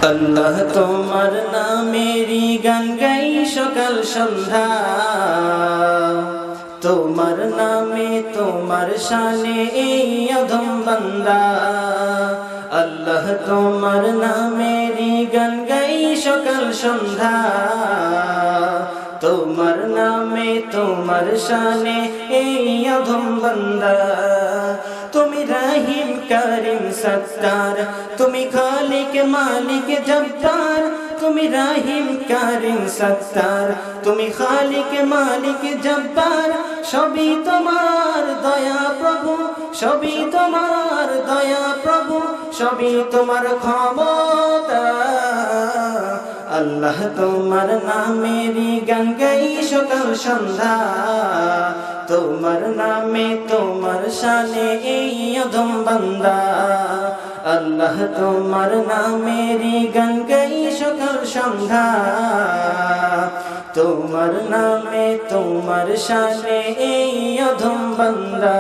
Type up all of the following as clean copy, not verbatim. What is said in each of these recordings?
আল্লাহ তোমার নামেরই গান গাই সকাল সন্ধ্যা, তোমার নামে তোমার শানে এই অধম বান্দা। আল্লাহ তোমার নামেরই গান গাই সকাল সন্ধ্যা, তোমার নামে তোমার শানে এই অধম বান্দা। তুমি রহিম করিম সত্তার, তুমি খালিক মালিক জব্বার। তুমি রহিম করিম সত্তার, তুমি খালিক মালিক জব্বার। সবই তোমার দয়া প্রভু, সবই তোমার দয়া প্রভু, সবই তোমার ক্ষমতা। আল্লাহ তোমার নামেরই গান গাই সকাল সন্ধ্যা, তোমার নামে তোমার শানে এই অধম বান্দা। আল্লাহ তোমার নামেরই গান গাই সকাল সন্ধ্যা, তোমার নামে তোমার শানে এই অধম বান্দা।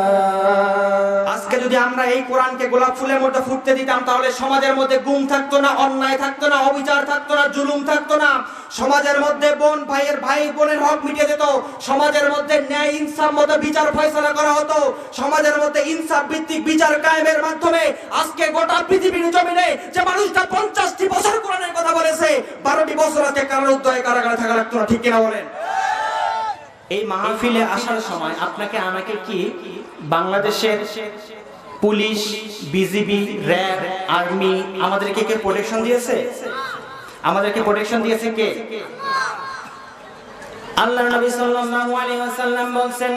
আজকে যদি আমরা এই কোরআনকে গোলাপ ফুলের মতো ফুটতে দিতাম, তাহলে সমাজের মধ্যে গুম থাকতো না, অন্যায় থাকতো না, অবিচার থাকতো না, জুলুম থাকতো না। সমাজের মধ্যে বোন ভাইয়ের ভাই বোনের হক মিটিয়ে যেত। সমাজের মধ্যে ন্যায় ইনসাফ মতো বিচার ফয়সালা করা হতো। সমাজের মধ্যে ইনসাফ ভিত্তিক বিচার কায়েমের মাধ্যমে আজকে গোটা পৃথিবীর জমিনে যে মানুষটা 50টি বছর কোরআনের কথা বলেছে, 12টি বছর আজকে কারারুদ্ধে কারাগারে থাকা লাগতো না। ঠিক কিনা বলেন? এই মাহফিলে আসার সময় আপনাকে আমাকে কি বাংলাদেশের পুলিশ, বিজিবি, র্যাব, আর্মি আমাদেরকে কে প্রোটেকশন দিয়েছে? আমাদেরকে প্রোটেকশন দিয়েছে কে? আল্লাহর নবী সাল্লাল্লাহু আলাইহি ওয়াসাল্লাম বলেন,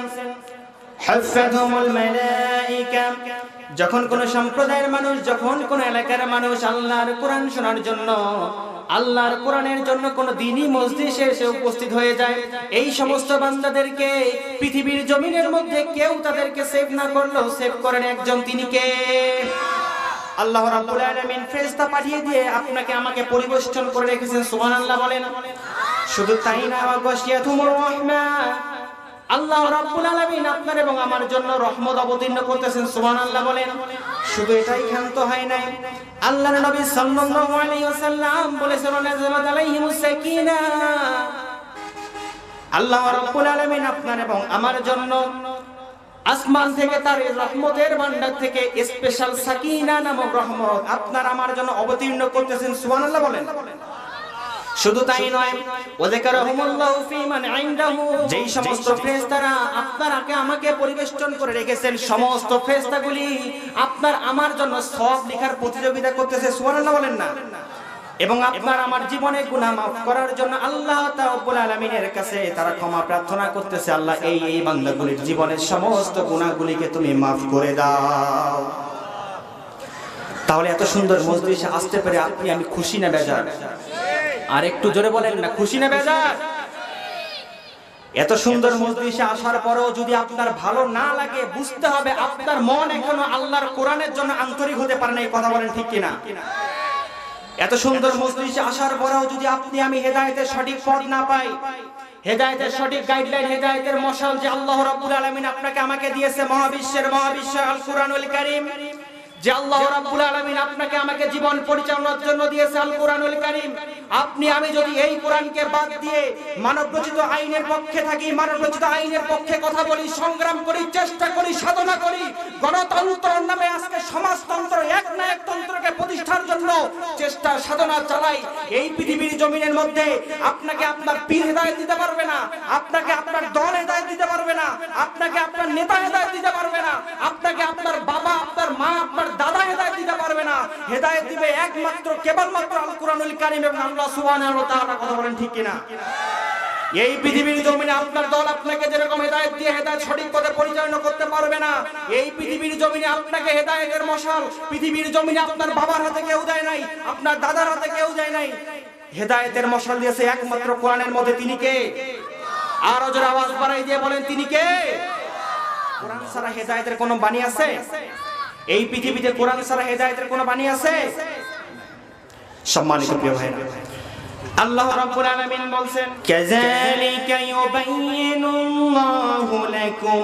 হাফাযহুমুল মালায়েকা। যখন কোন সম্প্রদায়ের মানুষ, যখন কোন এলাকার মানুষ আল্লাহর কোরআন শোনার জন্য, আল্লাহর কোরআনের জন্য কোন দ্বীনি মজলিসে এসে উপস্থিত হয়ে যায়, এই সমস্ত বান্দাদেরকে পৃথিবীর জমিনের মধ্যে কেউ তাদেরকে সেভ না করলেও সেভ করেন একজন, তিনি কে? আল্লাহ রাব্বুল আলামিন ফেরেশতা পাঠিয়ে দিয়ে আপনাকে আমাকে পরিবেষ্টন করে রেখেছেন। সুবহানাল্লাহ বলেন। শুধু তাই না, ওয়াগশিয়াতুমুর রাহমা, আল্লাহ রাব্বুল আলামিন আপনার এবং আমার জন্য রহমত অবতীর্ণ করতেছেন। সুবহানাল্লাহ বলেন। শুধু এটাই ক্ষান্ত হয় নাই, আল্লাহর নবী সাল্লাল্লাহু আলাইহি ওয়াসাল্লাম বলেছেন, নাযালাত আলাইহিমুস সাকিনা, আল্লাহ রাব্বুল আলামিন আপনার এবং আমার জন্য আসমান থেকে তার রহমতের ভান্ডার থেকে স্পেশাল সাকিনা নামক রহমত আপনার আমার জন্য অবতীর্ণ করতেছেন। সুবহানাল্লাহ বলেন। শুধু তাই নয়, ওয়াযাকারাহুমুল্লাহু ফীমান ইনদাহু, যেই সমস্ত ফেরেশতারা আপনাকে আমাকে পরিবেষ্টন করে রেখেছেন, সমস্ত ফেরেশতাগুলি আপনার আমার জন্য সওয়াব লেখার প্রতিযোগিতা করতেছে। সুবহানাল্লাহ বলেন না? এবং আপনার আমার জীবনে গুনাহ মাফ করার জন্য আল্লাহ তাআলা আলামিনের কাছে তারা ক্ষমা প্রার্থনা করতেছে, আল্লাহ এই বান্দাগুলির জীবনের সমস্ত গুনাহগুলিকে তুমি মাফ করে দাও। তাহলে এত সুন্দর মজলিসে আসতে পেরে আপনি আমি খুশি না বেজার? আর একটু জোরে বলেন না, খুশি না বেজার? এত সুন্দর মজলিসে আসার পরেও যদি আপনার ভালো না লাগে, বুঝতে হবে আপনার মন এখনো আল্লাহর কোরআনের জন্য আন্তরিক হতে পারে না। এই কথা বলেন ঠিক কিনা? এত সুন্দর মজলিসে আসার পরেও যদি আপনি আমি হেদায়েতের সঠিক পথ না পাই, হেদায়েতের সঠিক গাইডলাইন, হেদায়েতের মশাল যে আল্লাহ রাব্বুল আলামিন আপনাকে আমাকে দিয়েছে, মহাবিশ্ব আল কুরআনুল কারীম, যে আল্লাহ রাব্বুল আলামিন আপনাকে আমাকে জীবন পরিচালনার জন্য দিয়েছে আল কুরআনুল কারীম, আপনি আমি যদি এই কোরআনকে বাদ দিয়ে মানবরচিত আইনের পক্ষে থাকি, মানবরচিত আইনের পক্ষে কথা বলি, সংগ্রাম করি, চেষ্টা করি, সাধনা করি, গণতন্ত্রের নামে আজকে সমাজতন্ত্র, একনায়কতন্ত্রকে প্রতিষ্ঠার জন্য চেষ্টা সাধনা চালাই, এই পৃথিবীর জমিনের মধ্যে আপনাকে আপনার পীর হেদায়েত দিতে পারবে না, আপনাকে আপনার দল হেদায়েত দিতে পারবে না, আপনাকে আপনার নেতা হেদায়েত দিতে পারবে না, আপনাকে আপনার বাবা, আপনার মা, আপনার দাদা হেদায়েত দিতে পারবে না। হেদায়েত দিবে একমাত্র কেবলমাত্র আল কুরআনুল কারীম এবং আল্লাহ সুবহানাহু ওয়া তাআলা। কথা বলেন ঠিক কিনা? এই পৃথিবীর জমিনে আপনার দল আপনাকে যেরকম হেদায়েত দিয়ে হেদায়েত সঠিক পথে পরিচালনা করতে পারবে না, এই পৃথিবীর জমিনে আপনাকে হেদায়েতের মশাল পৃথিবীর জমিনে আপনার বাবার হাতে কেউ দেয় নাই, আপনার দাদার হাতে কেউ দেয় নাই। হেদায়েতের মশাল দিয়েছে একমাত্র কোরআনের মধ্যে। তিনি কে? আরো জোরে আওয়াজ বাড়াই দিয়ে বলেন, তিনি কে? কোরআন ছাড়া হেদায়েতের কোনো বাণী আছে? এই পৃথিবীতে কোরআন ছাড়া হেদায়েতের কোনো বাণী আছে? সম্মানিত প্রিয় ভাইরা, আল্লাহ রাব্বুল আলামিন বলেন, কাযালিকা ইউবাইয়িনুল্লাহু লাকুম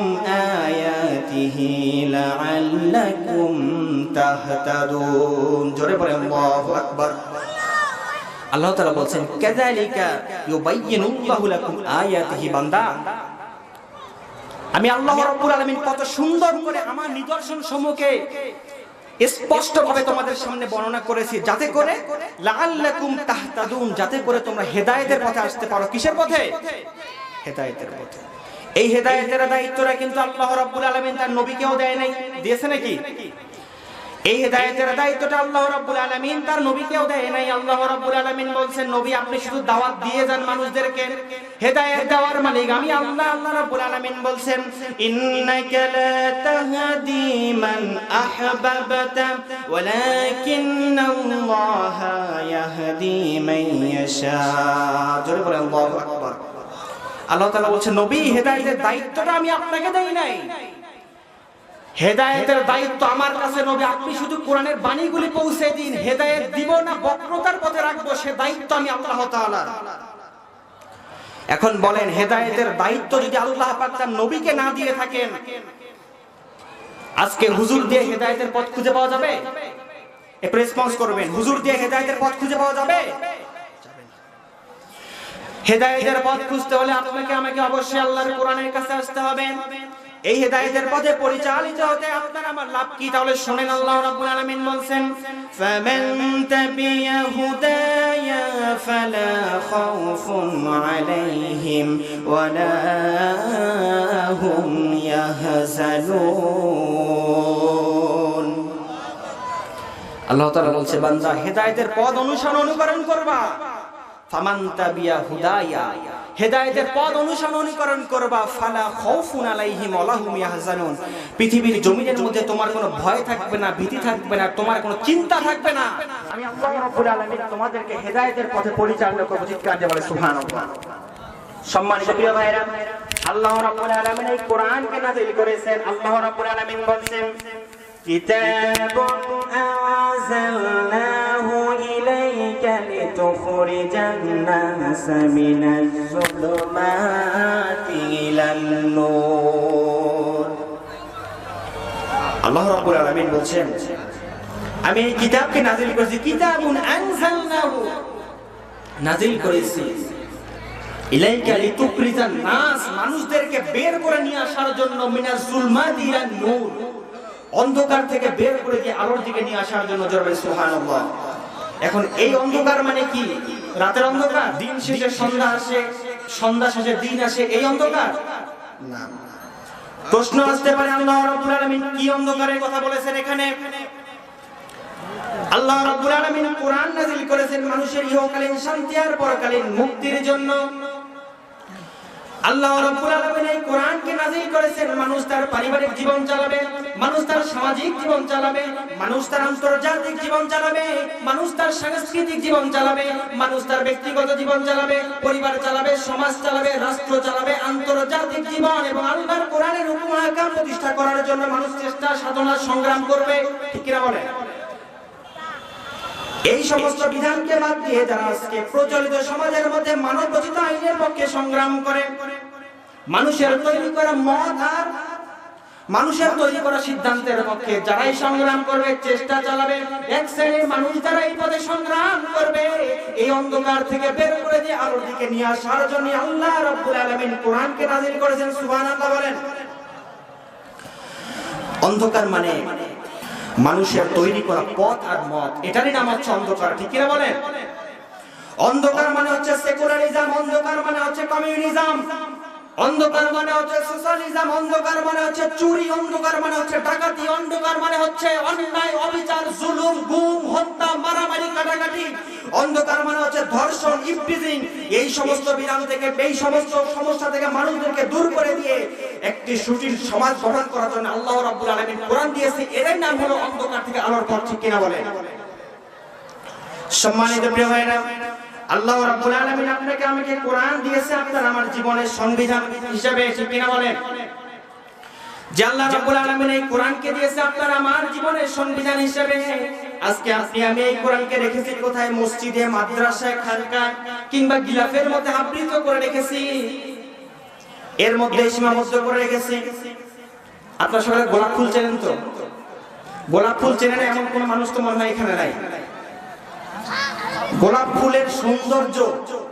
আয়াতিহি লাআল্লাকুম তাহতাদুন। জোরে বলেন আল্লাহু আকবার। আল্লাহ তাআলা বলছেন কাযালিকা ইউবাইয়িনুল্লাহু লাকুম আয়াতিহি বান্দা, আমি আল্লাহ রাব্বুল আলামিন কত সুন্দর করে আমার নিদর্শন সমূহকে স্পষ্টভাবে তোমাদের সামনে বর্ণনা করেছি, যাতে করে লাআল্লাকুম তাহতাদুন, যাতে করে তোমরা হেদায়েতের পথে আসতে পারো। কিসের পথে? হেদায়েতের পথে। এই হেদায়েতের দায়িত্বটা কিন্তু আল্লাহ রাব্বুল আলামিন তার নবীকেও দেয় নাই, দিয়েছে নাকি? এই হেদায়েতের দায়িত্বটা আল্লাহ রাব্বুল আলামিন তার নবীকেও দেয় নাই। আল্লাহ রাব্বুল আলামিন বলছেন, নবী আপনি শুধু দাওয়াত দিয়ে যান মানুষদেরকে, হেদায়েত দেওয়ার মালিক আমি আল্লাহ। আল্লাহ রাব্বুল আলামিন বলছেন, ইন্নাকা লা তাহদি মান আহবাবতা ওয়ালাকিন্নাল্লাহা ইয়াহদি মান ইয়াশা। জোরে বলেন আল্লাহু আকবার। আল্লাহ তাআলা বলছেন, নবী হেদায়েতের দায়িত্বটা আমি আপনাকে দেই নাই, হেদায়েতের দায়িত্ব আমার কাছে। নবী আপনি শুধু কোরআনের বাণীগুলি পৌঁছে দিন, হেদায়েত দিব না বক্রতার পথে রাখবো, সে দায়িত্ব আমি আল্লাহ তাআলা। এখন বলেন, হেদায়েতের দায়িত্ব যদি আল্লাহ পাক তার নবীকে না দিয়ে থাকেন, আজকে হুজুর দিয়ে হেদায়েতের পথ খুঁজে পাওয়া যাবে? একটু রেসপন্স করবেন, হুজুর দিয়ে হেদায়েতের পথ খুঁজে পাওয়া যাবে? হেদায়েতের পথ খুঁজতে হলে আপনাকে আমাকে অবশ্যই আল্লাহর কোরআনের কাছে আসতে হবে। এই হেদায়েতের পথে পরিচালিত হতে আপনার আমার লাভ কি? তাহলে শুনেন, আল্লাহ রাব্বুল আলামিন বলছেন, ফামান তাবিয়া হুদায়া ফালা খাউফুন আলাইহিম ওয়ালা হুম ইয়াহজানুন। আল্লাহ তাআলা বলছে, বান্দা হেদায়েতের পথ অনুসরণ করবা। ফামান তাবিয়া হুদায়া, হেদায়েতের পথ অনুসরণ করবা। ফালা খাউফুন আলাইহিম ওয়ালা হুম ইয়াহজানুন, পৃথিবীর জমিনের মধ্যে তোমার কোনো ভয় থাকবে না, ভীতি থাকবে না, তোমার কোনো চিন্তা থাকবে না। আমি আল্লাহ রাব্বুল আলামিন তোমাদেরকে হেদায়েতের পথে পরিচালনা করব। চিৎকার দিয়ে বলে সুবহানাল্লাহ। সম্মানিত প্রিয় ভাইরা, আল্লাহ রাব্বুল আলামিন এই কোরআনকে নাযিল করেছেন। আল্লাহ রাব্বুল আলামিন বলেন, কিতাবুন আনজালনাহু ইলাইকা লিতুখরিজান নাসা মিনাজ যুলুমাতি ইলান নূর। আল্লাহ রাব্বুল আলামিন বলেন, আমি এই কিতাবকে নাযিল করেছি। কিতাবুন আনজালনাহু, নাযিল করেছি, ইলাইকা লিতুখরিজান নাস, মানুষদেরকে বের করে নিয়ে আসার জন্য, মিনাজ যুলুমাতি ইলান নূর, অন্ধকার থেকে বের করে দিয়ে আলোর দিকে নিয়ে আসার জন্য। জোরে সুবহানাল্লাহ। এখন এই অন্ধকার মানে কি? রাতের অন্ধকার, দিন শেষে সন্ধ্যা আসে, সন্ধ্যা শেষে দিন আসে, এই অন্ধকার না। প্রশ্ন আসতে পারে, আল্লাহ রাব্বুল আলামিন কি অন্ধকারের কথা বলেছেন এখানে? আল্লাহ রাব্বুল আলামিন কোরআন নাযিল করেছেন মানুষের ইহকালীন শান্তি আর পরকালীন মুক্তির জন্য। আল্লাহ রাব্বুল আলামিন এই কোরআনকে নাযিল করেছেন মানুষ তার পারিবারিক জীবন চালাবে, মানুষ তার সামাজিক জীবন চালাবে, মানুষ তার আন্তর্জাতিক জীবন চালাবে, মানুষ তার সাংস্কৃতিক জীবন চালাবে, মানুষ তার ব্যক্তিগত জীবন চালাবে, পরিবার চালাবে, সমাজ চালাবে, রাষ্ট্র চালাবে, আন্তর্জাতিক জীবন এবং আল্লাহর কোরআনের হুকুম আহকাম প্রতিষ্ঠা করার জন্য মানুষ চেষ্টা সাধনা সংগ্রাম করবে। ঠিক কি না বলেন? এই সমস্ত বিধানকে বাদ দিয়ে যারা আজকে প্রচলিত সমাজের মধ্যে মানব রচিত আইনের পক্ষে সংগ্রাম করে, মানুষের তৈরি করা মত আর মানুষের তৈরি করা সিদ্ধান্তের পক্ষে যারাই সংগ্রাম করবে, চেষ্টা চালাবে, এক শ্রেণীর মানুষ যারা এই পথে সংগ্রাম করবে, এই অন্ধকার থেকে বের করে দিয়ে আলোর দিকে নিয়ে আসার জন্য আল্লাহ রাব্বুল আলামিন কোরআনকে নাযিল করেছেন। সুবহানাল্লাহ বলেন। অন্ধকার মানে মানুষের তৈরি করা পথ আর মত, এটারই নাম হচ্ছে অন্ধকার। ঠিক কিনা বলেন? অন্ধকার মানে হচ্ছে সেকুলারিজম, অন্ধকার মানে হচ্ছে কমিউনিজম, অন্ধকার মানে হচ্ছে সোশ্যালিজম, অন্ধকার মানে হচ্ছে চুরি, অন্ধকার মানে হচ্ছে ডাকাতি, অন্ধকার মানে হচ্ছে অন্যায়, অবিচার, জুলুম, গুম, হত্যা, মারামারি, কাটাকাটি, অন্ধকার মানে হচ্ছে ধর্ষণ, ইভটিজিং। এই সমস্ত বিধান থেকে, এই সমস্ত সমস্যা থেকে মানুষদেরকে দূর করে দিয়ে একটি সুশীল সমাজ গঠন করার জন্য আল্লাহ রাব্বুল আলামিন কোরআন দিয়েছে। এরই নাম হলো অন্ধকার থেকে আলোর পথ। ঠিক কিনা বলেন? সম্মানিত প্রিয় ভাইরা, আল্লাহ রাব্বুল আলামিন আপনাকে আমাকে কোরআন দিয়েছে আপনার আমার জীবনের সংবিধান হিসেবে। ঠিক কিনা বলেন? যে আল্লাহ রাব্বুল আলামিন এই কোরআনকে দিয়েছে আপনার আমার জীবনের সংবিধান হিসেবে। আজকে আপনি আমি এই কোরআনকে রেখেছি কোথায়? মসজিদে, মাদ্রাসায়, খানকায় কিংবা গিলাফের মধ্যে আবৃত করে রেখেছি, এর মধ্যে সীমাবদ্ধ করে রেখেছি। আপনার সবাই গোলাপ ফুল চেনেন তো? গোলাপ ফুল চেনেন এমন কোন মানুষ তো মনে হয় এখানে নাই। গোলাপ ফুলের সৌন্দর্য,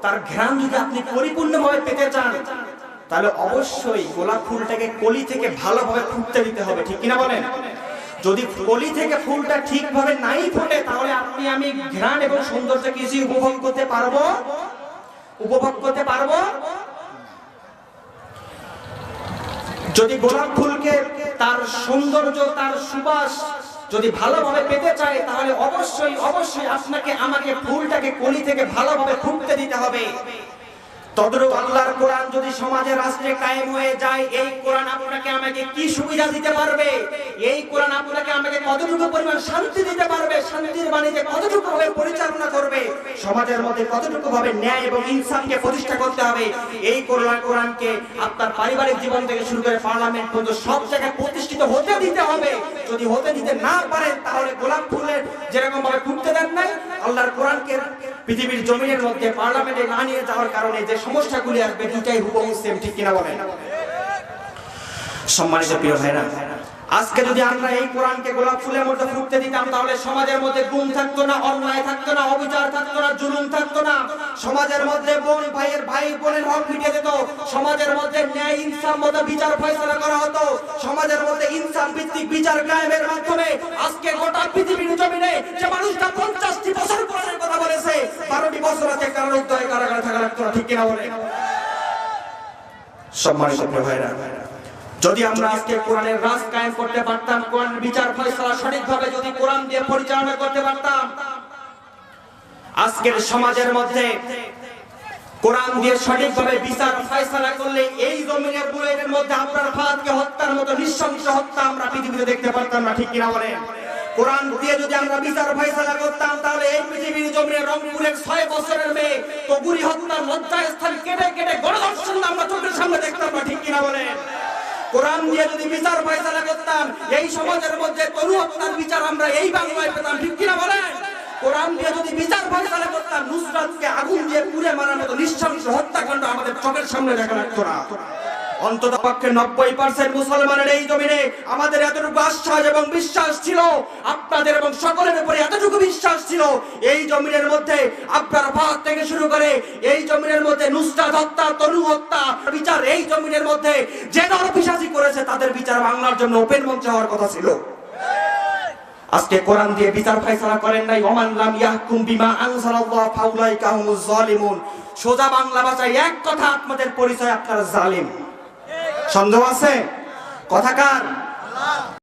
তার ঘ্রাণ যদি আপনি পরিপূর্ণভাবে পেতে চান, তাহলে অবশ্যই গোলাপ ফুলটাকে কলি থেকে ভালোভাবে ফুটতে দিতে হবে, ঠিক কিনা বলেন? যদি কলি থেকে ফুলটা ঠিকভাবে নাই ফোটে, তাহলে আপনি আমি ঘ্রাণ এবং সৌন্দর্য কিছু উপভোগ করতে পারবো? যদি গোলাপ ফুলকে তার সৌন্দর্য, তার সুবাস যদি ভালোভাবে পেতে চায়, তাহলে অবশ্যই আপনাকে আমাকে ফুলটাকে কলি থেকে ভালোভাবে ফুটতে দিতে হবে। তদ্রূপ আল্লাহর কোরআন যদি সমাজে রাষ্ট্রে কায়েম হয়ে যায়, এই কোরআন আপনাকে আমাকে কি সুবিধা দিতে পারবে? এই কোরআন আপনাকে আমাকে কতটুকু পরিমাণ শান্তি দিতে পারবে? শান্তির বাণীতে কতটুকু ভাবে পরিচালনা করবে? সমাজের মধ্যে কতটুকু ভাবে ন্যায় এবং ইনসাফকে প্রতিষ্ঠা করতে হবে? এই কোরআনকে আপনার পারিবারিক জীবন থেকে শুরু করে পার্লামেন্ট পর্যন্ত সব জায়গায় প্রতিষ্ঠিত হতে দিতে হবে। যদি হতে দিতে না পারেন, তাহলে গোলাপ ফুলের যেরকম ভাবে ফুটতে দেন নাই, আল্লাহর কোরআনকে পৃথিবীর জমিনের মধ্যে পার্লামেন্টে না নিয়ে যাওয়ার কারণে যে সমস্যাগুলি আসবে, দুটাই হুবহু সেম, ঠিক কিনা বলেন? সম্মানিত প্রিয় ভাইরা, আজকে যদি আমরা এই কোরআনকে গোলাপ ফুলের মধ্যে ফুটতে দিতাম, তাহলে সমাজের মধ্যে গুম থাকতো না, অন্যায় থাকতো না, অবিচার থাকতো না, জুলুম থাকতো না। সমাজের মধ্যে বোন ভাইয়ের ভাই বোনের হক মিটে যেত। সমাজের মধ্যে ন্যায় ইনসাফ মতো বিচার ফয়সালা করা হতো। সমাজের মধ্যে ইনসাফ ভিত্তিক বিচার কায়েমের মাধ্যমে আজকে গোটা পৃথিবীর জমিনে যে মানুষটা 50টি বছর কোরআনের কথা বলেছে, 12টি বছর আছে কারারুদ্ধ হয়ে কারাগারে থাকা লাগতো না, ঠিক কিনা বলেন? সম্মানিত প্রিয় ভাইরা, যদি আমরা আজকে কোরআনের রাজ কায়েম করতে পারতাম, কোরআনের বিচার ফয়সালা সঠিকভাবে যদি কোরআন দিয়ে পরিচালনা করতে পারতাম, আজকের সমাজের মধ্যে কোরআন দিয়ে সঠিকভাবে বিচার ফয়সালা করলে এই জমিনে বুয়েটের মধ্যে আপনার ফাহাদকে হত্যার মতো নৃশংস হত্যা আমরা পৃথিবীতে দেখতে পারতাম না, ঠিক কিনা বলেন? কোরআন দিয়ে যদি আমরা বিচার ফয়সালা করতাম, তাহলে এই পৃথিবীর জমিনে রংপুরের 6 বছরের মেয়ে তগুরি হত্যার লজ্জাস্থান কেটে গণধর্ষণ আমরা চোখের সামনে দেখতাম না, ঠিক কিনা বলেন? কোরআন দিয়ে যদি বিচার ফয়সালা করতাম, এই সমাজের মধ্যে তরু হত্যার বিচার আমরা এই বাংলায় পেতাম, ঠিক কিনা বলেন? কোরআন দিয়ে যদি বিচার ফয়সালা করতাম, নুসরাতকে আগুন দিয়ে পুড়ে মারার মতো নৃশংস হত্যাকাণ্ড আমাদের চোখের সামনে দেখা লাগতো না। অন্তত পক্ষে 90% মুসলমানের এই জমিনে আমাদের এতটুকু আশ্বাস এবং বিশ্বাস ছিল, আপনাদের এবং সকলের উপরে এতটুকু বিশ্বাস ছিল, এই জমিনের মধ্যে আপনার ফাহাদ থেকে শুরু করে এই জমিনের মধ্যে নুসরাত হত্যা, তনু হত্যা বিচার, এই জমিনের মধ্যে যে নরপিশাচি করেছে তাদের বিচার বাংলার জন্য ওপেন মঞ্চে হওয়ার কথা ছিল। আজকে কোরআন দিয়ে বিচার ফয়সালা করেন নাই। ওমান লাম ইয়াহকুম বিমা আনজালাল্লাহু ফাউলাইকা হুমুজ জালিমুন। সোজা বাংলা ভাষায় এক কথা, আপনাদের পরিচয় আপনারা জালিম। সন্দেহ আছে? কথাকার